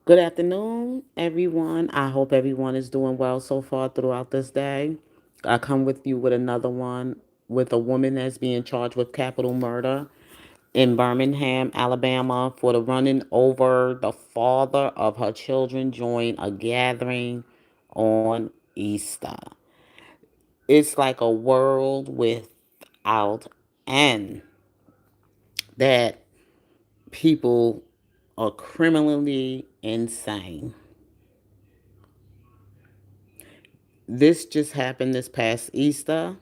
Good afternoon, everyone. I hope everyone is doing well so far throughout this day. I come with you with another one with a woman that's being charged with capital murder in Birmingham, Alabama, for the running over the father of her children during a gathering on Easter. It's like a world without end that people are criminally insane. This just happened this past Easter,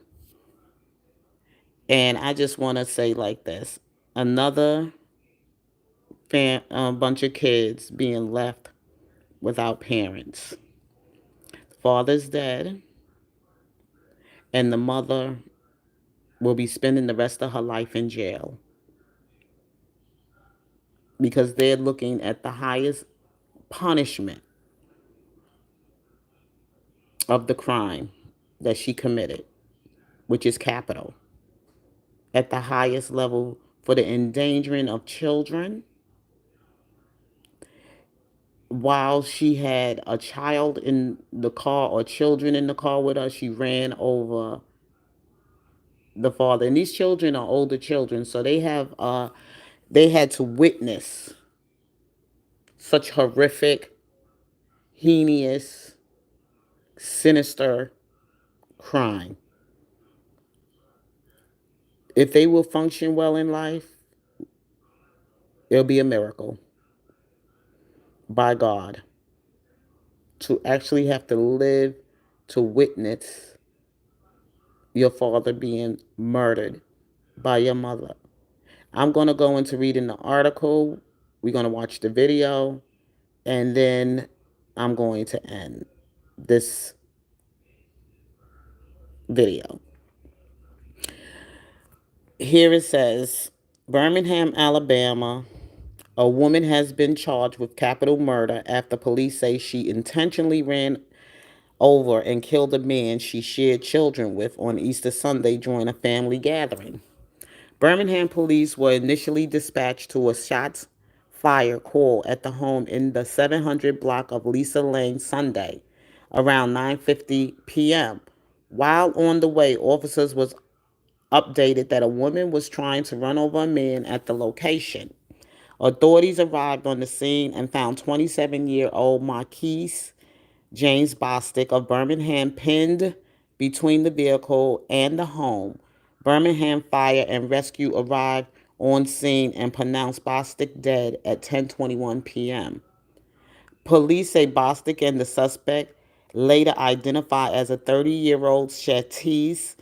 and I just want to say like this: another bunch of kids being left without parents. Father's dead, and the mother will be spending the rest of her life in jail because they're looking at the highest punishment of the crime that she committed, which is capital, at the highest level for the endangering of children while she had a child in the car or children in the car with her. She ran over the father, and these children are older children, so they had to witness such horrific, heinous, sinister crime. If they will function well in life, it'll be a miracle by God to actually have to live to witness your father being murdered by your mother. I'm going to go into reading the article. We're going to watch the video, and then I'm going to end this video. Here it says Birmingham, Alabama. A woman has been charged with capital murder after police say she intentionally ran over and killed a man she shared children with on Easter Sunday during a family gathering. Birmingham police were initially dispatched to a shots fired call at the home in the 700 block of Lisa Lane Sunday around 9:50 p.m. While on the way, officers was updated that a woman was trying to run over a man at the location. Authorities arrived on the scene and found 27-year-old Marquise James Bostic of Birmingham pinned between the vehicle and the home. Birmingham Fire and Rescue arrived on scene and pronounced Bostic dead at 10:21 p.m. Police say Bostic and the suspect, later identified as a 30-year-old Shantice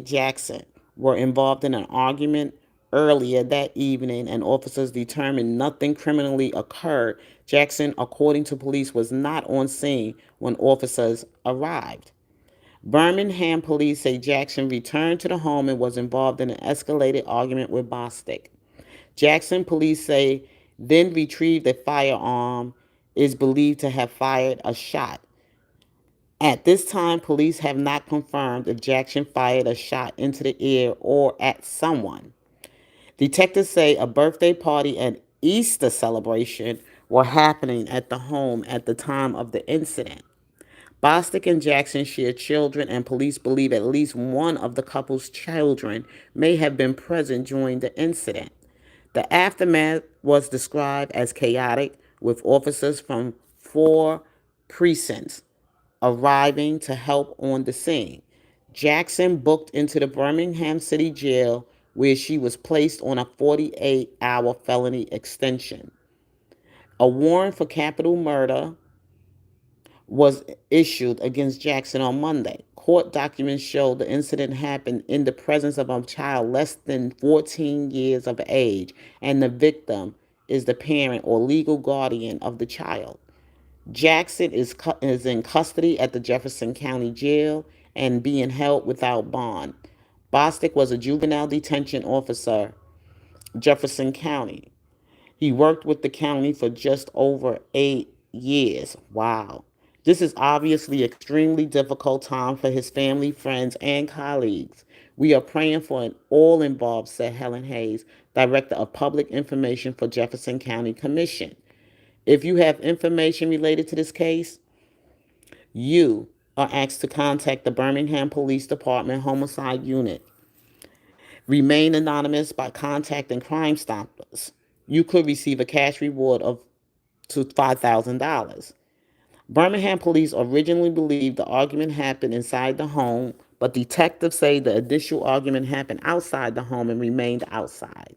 Jackson, were involved in an argument earlier that evening, and officers determined nothing criminally occurred. Jackson, according to police, was not on scene when officers arrived. Birmingham police say Jackson returned to the home and was involved in an escalated argument with Bostic. Jackson police say then retrieved a firearm, is believed to have fired a shot. At this time, police have not confirmed if Jackson fired a shot into the air or at someone. Detectives say a birthday party and Easter celebration were happening at the home at the time of the incident. Bostic and Jackson share children, and police believe at least one of the couple's children may have been present during the incident. The aftermath was described as chaotic, with officers from 4 precincts arriving to help on the scene. Jackson booked into the Birmingham City Jail, where she was placed on a 48-hour felony extension. A warrant for capital murder was issued against Jackson on Monday. Court documents show the incident happened in the presence of a child less than 14 years of age, and the victim is the parent or legal guardian of the child. Jackson is in custody at the Jefferson County Jail and being held without bond. Bostic was a juvenile detention officer, Jefferson County. He worked with the county for just over 8 years. Wow. This is obviously an extremely difficult time for his family, friends, and colleagues. We are praying for all involved, said Helen Hayes, Director of Public Information for Jefferson County Commission. If you have information related to this case, you are asked to contact the Birmingham Police Department Homicide Unit. Remain anonymous by contacting Crime Stoppers. You could receive a cash reward of to $5,000. Birmingham police originally believed the argument happened inside the home, but detectives say the initial argument happened outside the home and remained outside.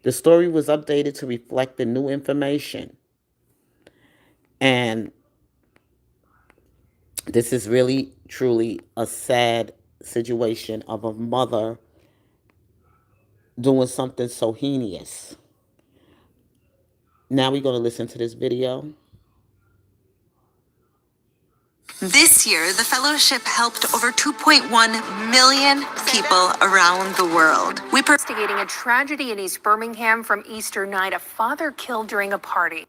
The story was updated to reflect the new information. And this is really, truly a sad situation of a mother doing something so heinous. Now we're going to listen to this video. This year, the fellowship helped over 2.1 million people around the world. We're investigating a tragedy in East Birmingham from Easter night, a father killed during a party.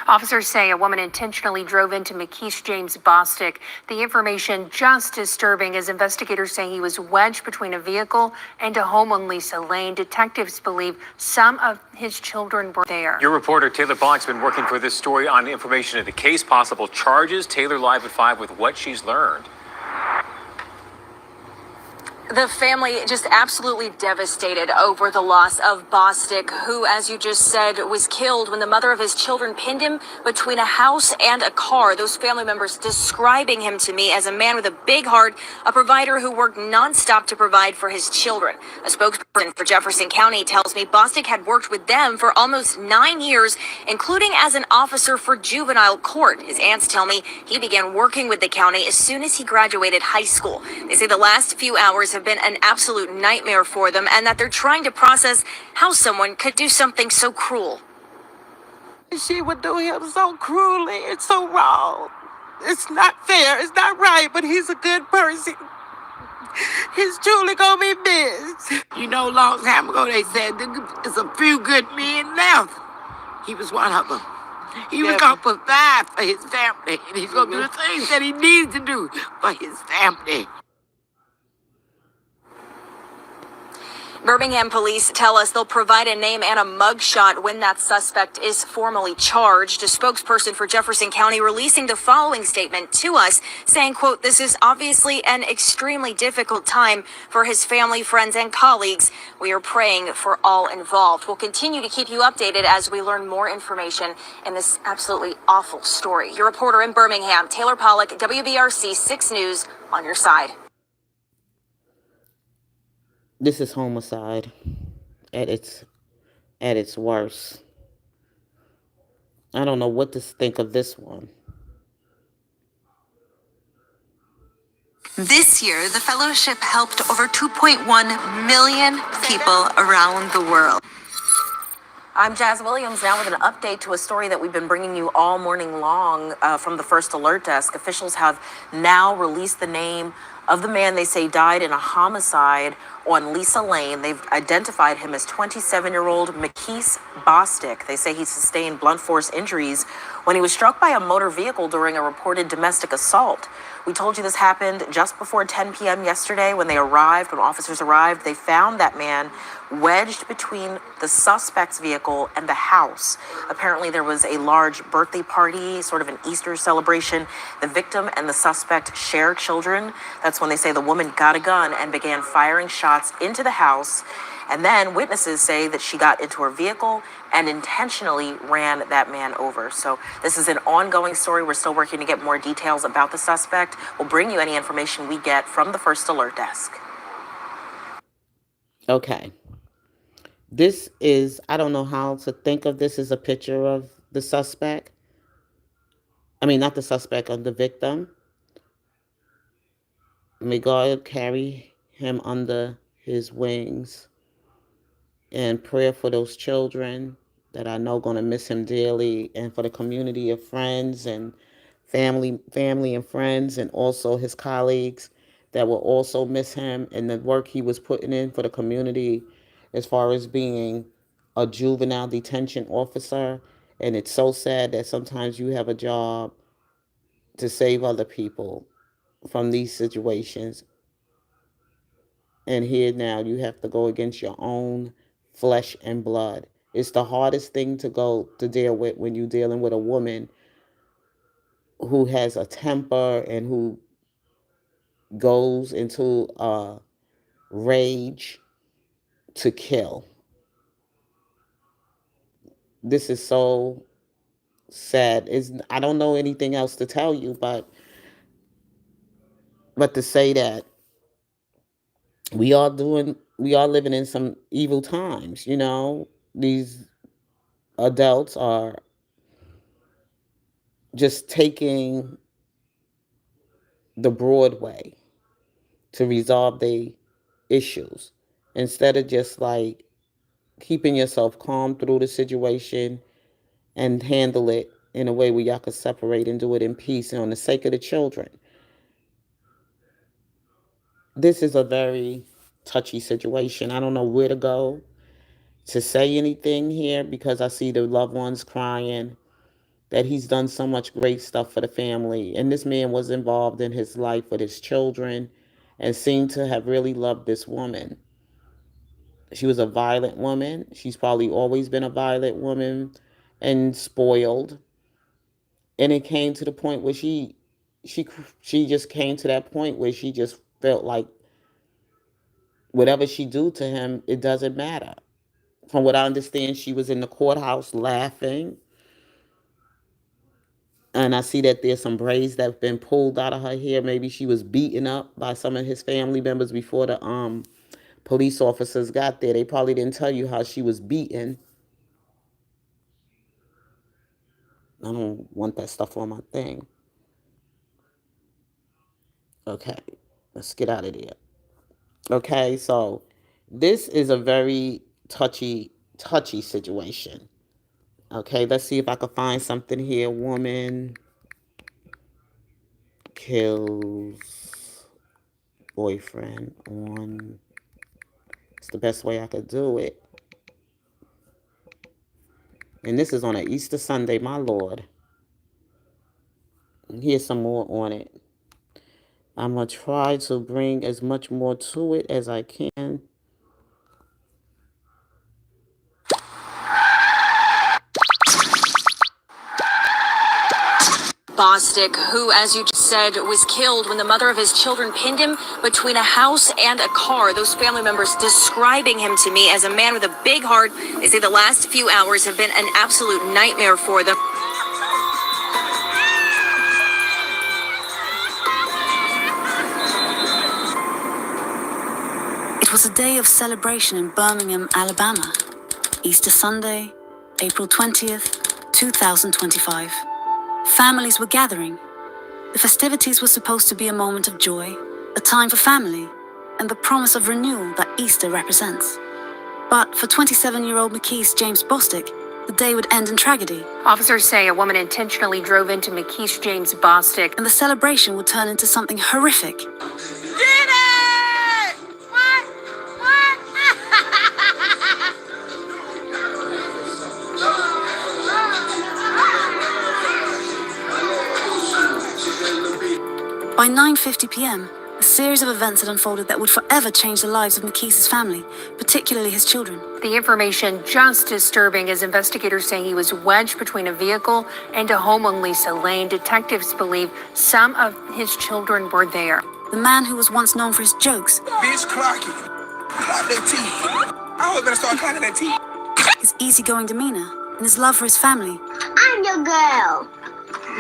Officers say a woman intentionally drove into McKees James Bostic. The information just disturbing as investigators say he was wedged between a vehicle and a home on Lisa Lane. Detectives believe some of his children were there. Your reporter Taylor Pollock's been working for this story on information of the case, possible charges. Taylor live at 5 with what she's learned. The family just absolutely devastated over the loss of Bostic, who, as you just said, was killed when the mother of his children pinned him between a house and a car. Those family members describing him to me as a man with a big heart, a provider who worked nonstop to provide for his children. A spokesperson for Jefferson County tells me Bostic had worked with them for almost 9 years, including as an officer for juvenile court. His aunts tell me he began working with the county as soon as he graduated high school. They say the last few hours have been an absolute nightmare for them and that they're trying to process how someone could do something so cruel. She would do him so cruelly. It's so wrong. It's not fair. It's not right, but he's a good person. He's truly gonna be missed. You know, a long time ago they said there's a few good men left. He was one of them. He was gonna provide for his family, and he's gonna do the things that he needs to do for his family. Birmingham police tell us they'll provide a name and a mugshot when that suspect is formally charged. A spokesperson for Jefferson County releasing the following statement to us, saying, quote, "This is obviously an extremely difficult time for his family, friends, and colleagues. We are praying for all involved." We'll continue to keep you updated as we learn more information in this absolutely awful story. Your reporter in Birmingham, Taylor Pollock, WBRC 6 News, on your side. This is homicide at its worst. I don't know what to think of this one. This year, the fellowship helped over 2.1 million people around the world. I'm Jazz Williams, now with an update to a story that we've been bringing you all morning long from the First Alert Desk. Officials have now released the name of the man they say died in a homicide on Lisa Lane. They've identified him as 27-year-old McKees Bostic. They say he sustained blunt force injuries when he was struck by a motor vehicle during a reported domestic assault. We told you this happened just before 10 p.m. yesterday when officers arrived. They found that man wedged between the suspect's vehicle and the house. Apparently there was a large birthday party, sort of an Easter celebration. The victim and the suspect share children. That's when they say the woman got a gun and began firing shots into the house. And then witnesses say that she got into her vehicle and intentionally ran that man over. So this is an ongoing story. We're still working to get more details about the suspect. We'll bring you any information we get from the First Alert Desk. Okay. This is, I don't know how to think of this as a picture of the suspect. I mean, not the suspect, of the victim. May God carry him under his wings. And prayer for those children that I know going to miss him dearly, and for the community of friends and family and friends, and also his colleagues that will also miss him and the work he was putting in for the community as far as being a juvenile detention officer. And it's so sad that sometimes you have a job to save other people from these situations. And here now you have to go against your own flesh and blood. It's the hardest thing to deal with when you're dealing with a woman who has a temper and who goes into rage to kill. This is so sad. I don't know anything else to tell you, but to say that we are living in some evil times. These adults are just taking the broad way to resolve their issues instead of just like keeping yourself calm through the situation and handle it in a way where y'all could separate and do it in peace and on the sake of the children. This is a very touchy situation. I don't know where to go to say anything here because I see the loved ones crying, that he's done so much great stuff for the family. And this man was involved in his life with his children and seemed to have really loved this woman. She was a violent woman. She's probably always been a violent woman and spoiled. And it came to the point where she just came to that point where she just felt like whatever she do to him, it doesn't matter. From what I understand, she was in the courthouse laughing. And I see that there's some braids that have been pulled out of her hair. Maybe she was beaten up by some of his family members before the police officers got there. They probably didn't tell you how she was beaten. I don't want that stuff on my thing. Okay, let's get out of there. Okay, so this is a very touchy situation. Okay, let's see if I can find something here. Woman kills boyfriend on. It's the best way I could do it. And this is on an Easter Sunday, my Lord. And here's some more on it. I'm going to try to bring as much more to it as I can. Bostic, who, as you just said, was killed when the mother of his children pinned him between a house and a car. Those family members describing him to me as a man with a big heart. They say the last few hours have been an absolute nightmare for them. It was a day of celebration in Birmingham, Alabama. Easter Sunday, April 20th, 2025. Families were gathering. The festivities were supposed to be a moment of joy, a time for family, and the promise of renewal that Easter represents. But for 27-year-old McKees James Bostic, the day would end in tragedy. Officers say a woman intentionally drove into McKees James Bostic. And the celebration would turn into something horrific. Get it! What? By 9:50 p.m., a series of events had unfolded that would forever change the lives of McKees' family, particularly his children. The information just disturbing as investigators say he was wedged between a vehicle and a home on Lisa Lane. Detectives believe some of his children were there. The man who was once known for his jokes, Bitch, clock it. Clock that teeth. I was gonna start clocking that teeth. his easygoing demeanor, and his love for his family, I'm your girl.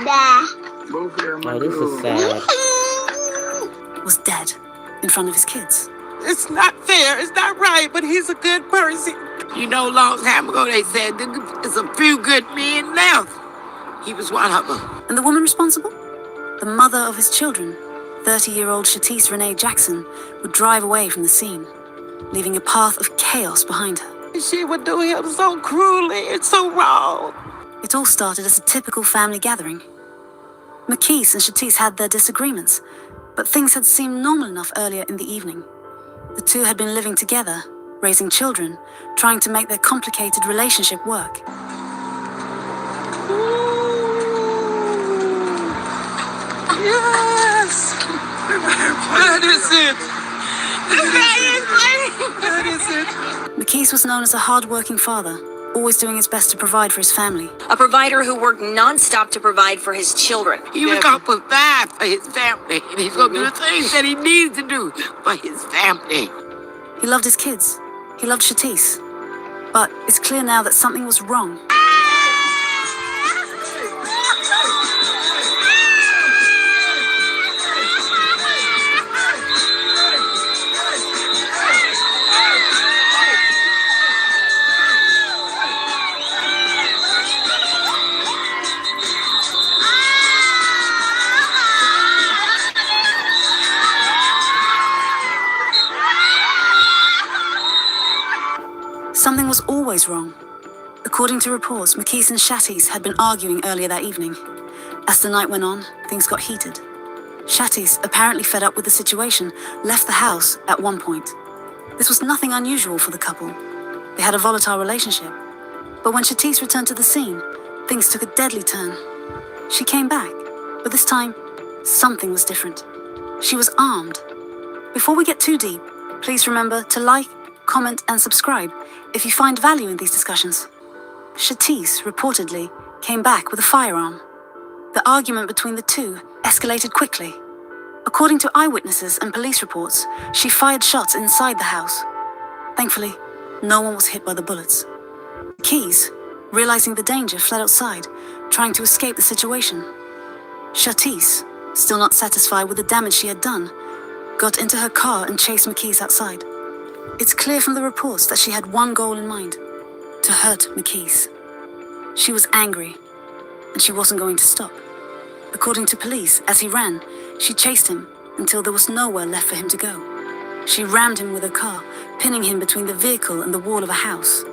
Nah. Both of them Oh, are this is good. sad. was dead in front of his kids. It's not fair. It's not right, but he's a good person. You know, long time ago they said there's a few good men left. He was one of them. And the woman responsible? The mother of his children, 30-year-old Shantice Jackson, would drive away from the scene, leaving a path of chaos behind her. She would do him so cruelly. It's so wrong. It all started as a typical family gathering. McKees and Shantice had their disagreements, but things had seemed normal enough earlier in the evening. The two had been living together, raising children, trying to make their complicated relationship work. Yes. That is it. That is it. McKees was known as a hard-working father, always doing his best to provide for his family. A provider who worked nonstop to provide for his children. He was going to provide for his family, and he's going to do the things that he needs to do for his family. He loved his kids. He loved Shantice. But it's clear now that something was wrong. Something was always wrong. According to reports, McKees and Shantice had been arguing earlier that evening. As the night went on, things got heated. Shantice, apparently fed up with the situation, left the house at one point. This was nothing unusual for the couple. They had a volatile relationship. But when Shantice returned to the scene, things took a deadly turn. She came back, but this time, something was different. She was armed. Before we get too deep, please remember to like, comment, and subscribe if you find value in these discussions. Shantice, reportedly, came back with a firearm. The argument between the two escalated quickly. According to eyewitnesses and police reports, she fired shots inside the house. Thankfully, no one was hit by the bullets. McKees, realizing the danger, fled outside, trying to escape the situation. Shantice, still not satisfied with the damage she had done, got into her car and chased McKees outside. It's clear from the reports that she had one goal in mind: to hurt McKees. She was angry, and she wasn't going to stop. According to police, as he ran, she chased him until there was nowhere left for him to go. She rammed him with her car, pinning him between the vehicle and the wall of a house.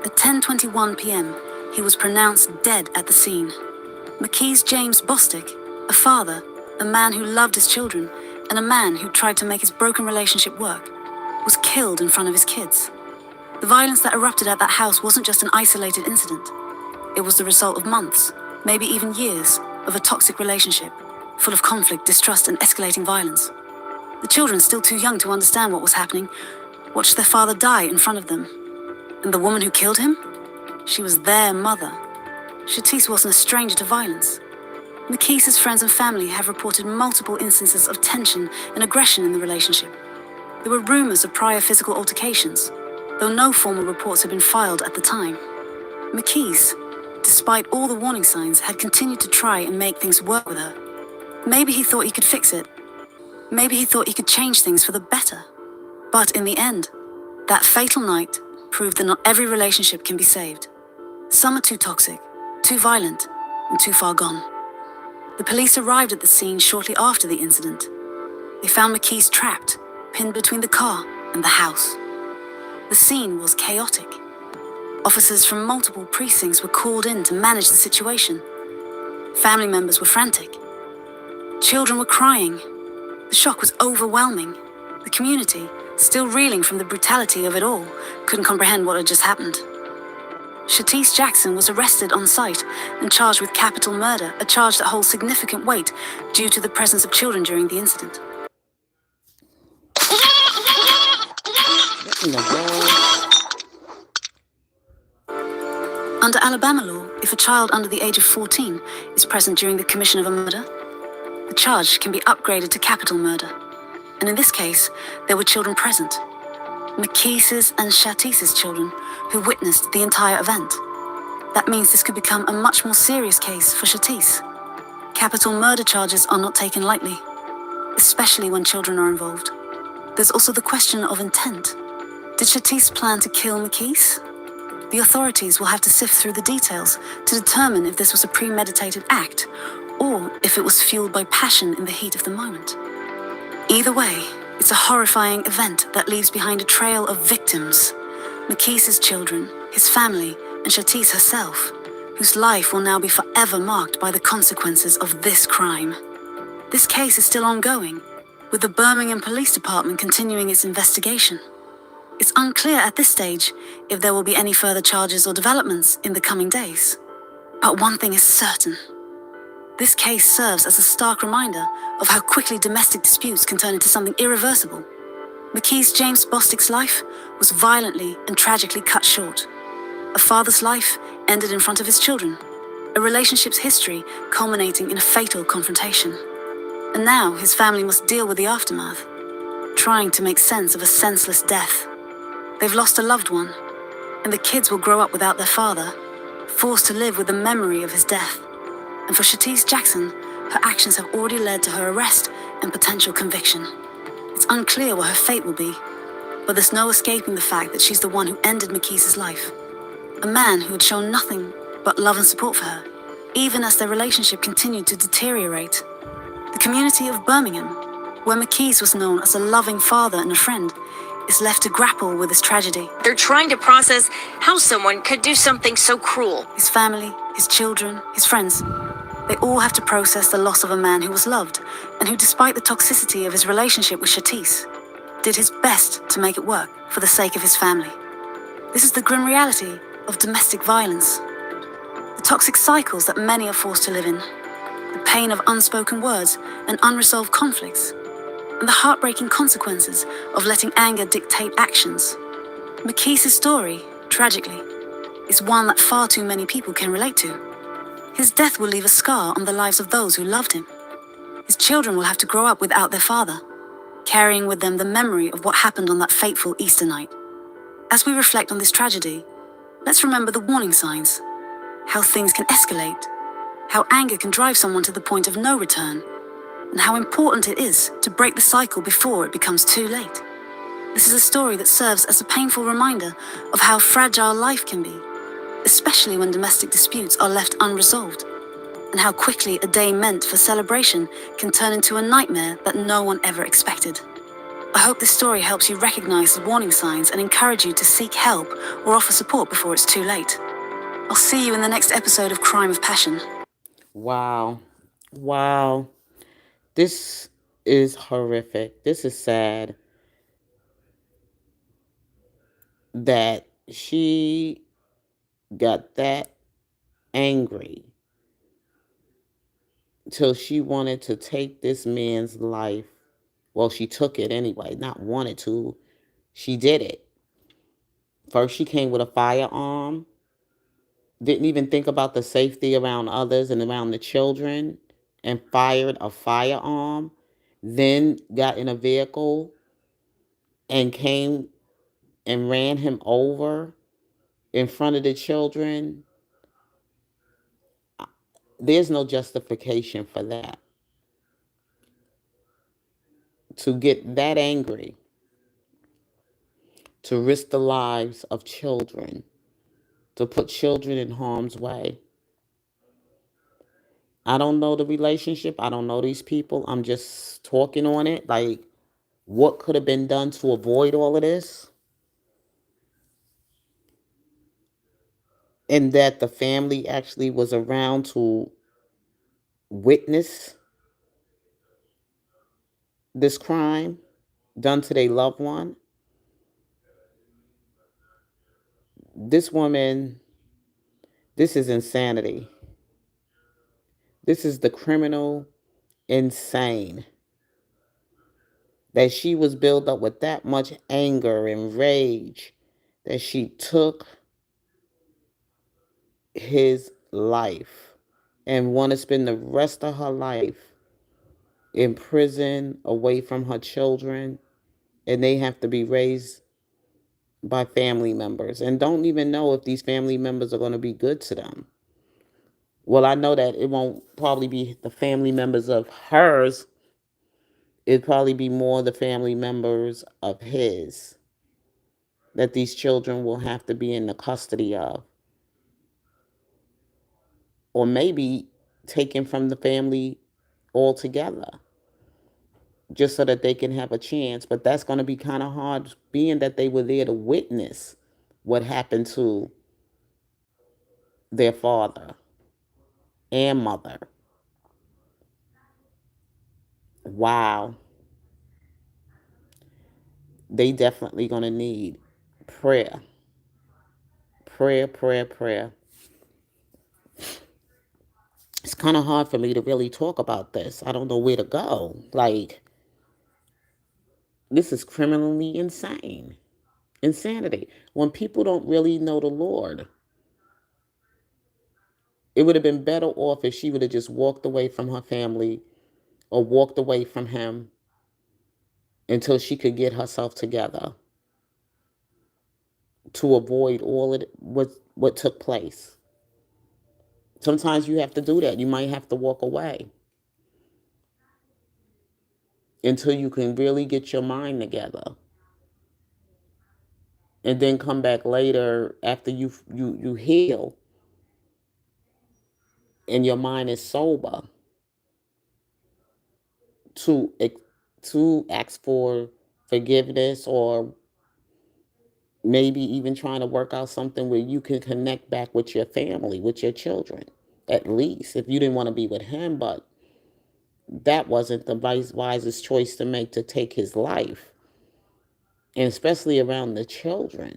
At 10:21 p.m., he was pronounced dead at the scene. McKees James Bostic, a father, a man who loved his children, and a man who tried to make his broken relationship work, was killed in front of his kids. The violence that erupted at that house wasn't just an isolated incident. It was the result of months, maybe even years, of a toxic relationship, full of conflict, distrust, and escalating violence. The children, still too young to understand what was happening, watched their father die in front of them. And the woman who killed him? She was their mother. Shantice wasn't a stranger to violence. McKees' friends and family have reported multiple instances of tension and aggression in the relationship. There were rumors of prior physical altercations, though no formal reports had been filed at the time. McKees, despite all the warning signs, had continued to try and make things work with her. Maybe he thought he could fix it. Maybe he thought he could change things for the better. But in the end, that fatal night proved that not every relationship can be saved. Some are too toxic, too violent, and too far gone. The police arrived at the scene shortly after the incident. They found McKees trapped, pinned between the car and the house. The scene was chaotic. Officers from multiple precincts were called in to manage the situation. Family members were frantic. Children were crying. The shock was overwhelming. The community, still reeling from the brutality of it all, couldn't comprehend what had just happened. Shantice Jackson was arrested on site and charged with capital murder, a charge that holds significant weight due to the presence of children during the incident. What in the world? Under Alabama law, if a child under the age of 14 is present during the commission of a murder, the charge can be upgraded to capital murder. And in this case, there were children present. McKees' and Shantice's children who witnessed the entire event. That means this could become a much more serious case for Shantice. Capital murder charges are not taken lightly, especially when children are involved. There's also the question of intent. Did Shantice plan to kill McKees? The authorities will have to sift through the details to determine if this was a premeditated act or if it was fueled by passion in the heat of the moment. Either way, it's a horrifying event that leaves behind a trail of victims. McKees' children, his family, and Shantice herself, whose life will now be forever marked by the consequences of this crime. This case is still ongoing, with the Birmingham Police Department continuing its investigation. It's unclear at this stage if there will be any further charges or developments in the coming days. But one thing is certain. This case serves as a stark reminder of how quickly domestic disputes can turn into something irreversible. McKee's James Bostic's life was violently and tragically cut short. A father's life ended in front of his children, a relationship's history culminating in a fatal confrontation. And now his family must deal with the aftermath, trying to make sense of a senseless death. They've lost a loved one, and the kids will grow up without their father, forced to live with the memory of his death. And for Shantice Jackson, her actions have already led to her arrest and potential conviction. It's unclear what her fate will be, but there's no escaping the fact that she's the one who ended McKee's life. A man who had shown nothing but love and support for her, even as their relationship continued to deteriorate. The community of Birmingham, where McKee's was known as a loving father and a friend, is left to grapple with this tragedy. They're trying to process how someone could do something so cruel. His family, his children, his friends, they all have to process the loss of a man who was loved and who, despite the toxicity of his relationship with Shantice, did his best to make it work for the sake of his family. This is the grim reality of domestic violence. The toxic cycles that many are forced to live in, the pain of unspoken words and unresolved conflicts, and the heartbreaking consequences of letting anger dictate actions. McKee's story, tragically, is one that far too many people can relate to. His death will leave a scar on the lives of those who loved him. His children will have to grow up without their father, carrying with them the memory of what happened on that fateful Easter night. As we reflect on this tragedy, let's remember the warning signs, how things can escalate, how anger can drive someone to the point of no return, and how important it is to break the cycle before it becomes too late. This is a story that serves as a painful reminder of how fragile life can be, especially when domestic disputes are left unresolved, and how quickly a day meant for celebration can turn into a nightmare that no one ever expected. I hope this story helps you recognize the warning signs and encourage you to seek help or offer support before it's too late. I'll see you in the next episode of Crime of Passion. Wow. Wow. This is horrific. This is sad that she got that angry till she wanted to take this man's life. Well, she took it anyway, not wanted to. She did it. First, she came with a firearm, didn't even think about the safety around others and around the children, and fired a firearm. Then got in a vehicle and came and ran him over in front of the children. There's no justification for that. To get that angry, to risk the lives of children, to put children in harm's way. I don't know the relationship. I don't know these people. I'm just talking on it. Like, what could have been done to avoid all of this? And that the family actually was around to witness this crime done to their loved one. This woman, this is insanity. This is the criminal insane. That she was built up with that much anger and rage that she took his life and want to spend the rest of her life in prison away from her children, and they have to be raised by family members and don't even know if these family members are going to be good to them. Well, I know that it won't probably be the family members of hers. It'd probably be more the family members of his that these children will have to be in the custody of. Or maybe taken from the family altogether, just so that they can have a chance. But that's going to be kind of hard, being that they were there to witness what happened to their father and mother. Wow. They definitely going to need prayer. Prayer, prayer, prayer. kind of hard for me to really talk about this. I don't know where to go. Like, this is criminally insane. Insanity. When people don't really know the Lord, it would have been better off if she would have just walked away from her family or walked away from him until she could get herself together to avoid all of what took place. Sometimes you have to do that. You might have to walk away until you can really get your mind together, and then come back later after you heal and your mind is sober to to ask for forgiveness, or maybe even trying to work out something where you can connect back with your family, with your children, at least if you didn't want to be with him. But that wasn't the wisest choice to make, to take his life, and especially around the children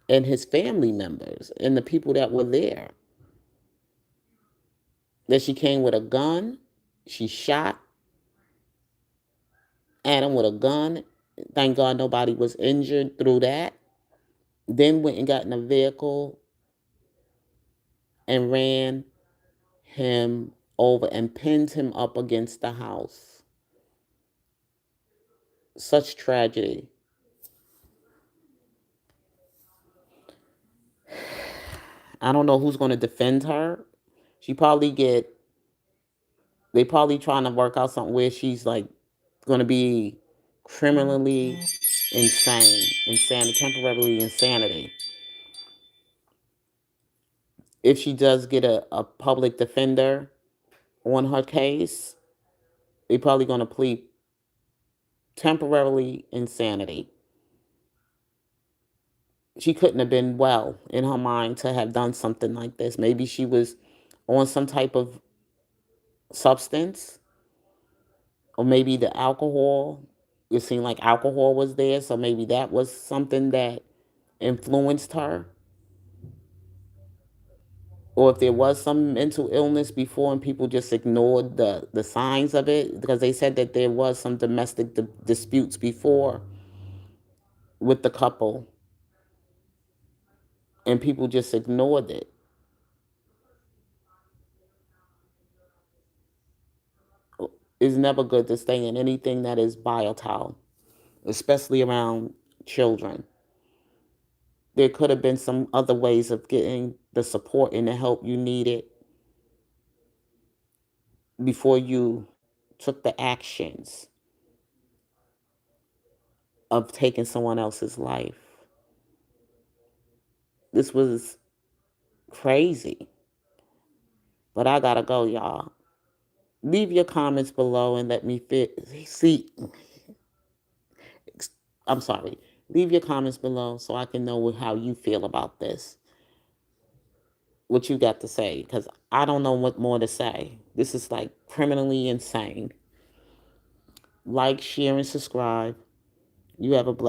and his family members and the people that were there. That she came with a gun, she shot Adam with a gun. Thank God nobody was injured through that. Then went and got in a vehicle and ran him over and pinned him up against the house. Such tragedy. I don't know who's going to defend her. She probably they probably trying to work out something where she's like going to be criminally temporarily insanity. If she does get a public defender on her case, they probably going to plead temporarily insanity. She couldn't have been well in her mind to have done something like this. Maybe she was on some type of substance, or maybe the alcohol. It seemed like alcohol was there, so maybe that was something that influenced her. Or if there was some mental illness before and people just ignored the signs of it, because they said that there was some domestic disputes before with the couple and people just ignored it. It's never good to stay in anything that is volatile, especially around children. There could have been some other ways of getting the support and the help you needed before you took the actions of taking someone else's life. This was crazy. But I gotta go, y'all. Leave your comments below and let me see. I'm sorry. Leave your comments below so I can know how you feel about this. What you got to say, because I don't know what more to say. This is like criminally insane. Like, share, and subscribe. You have a blessed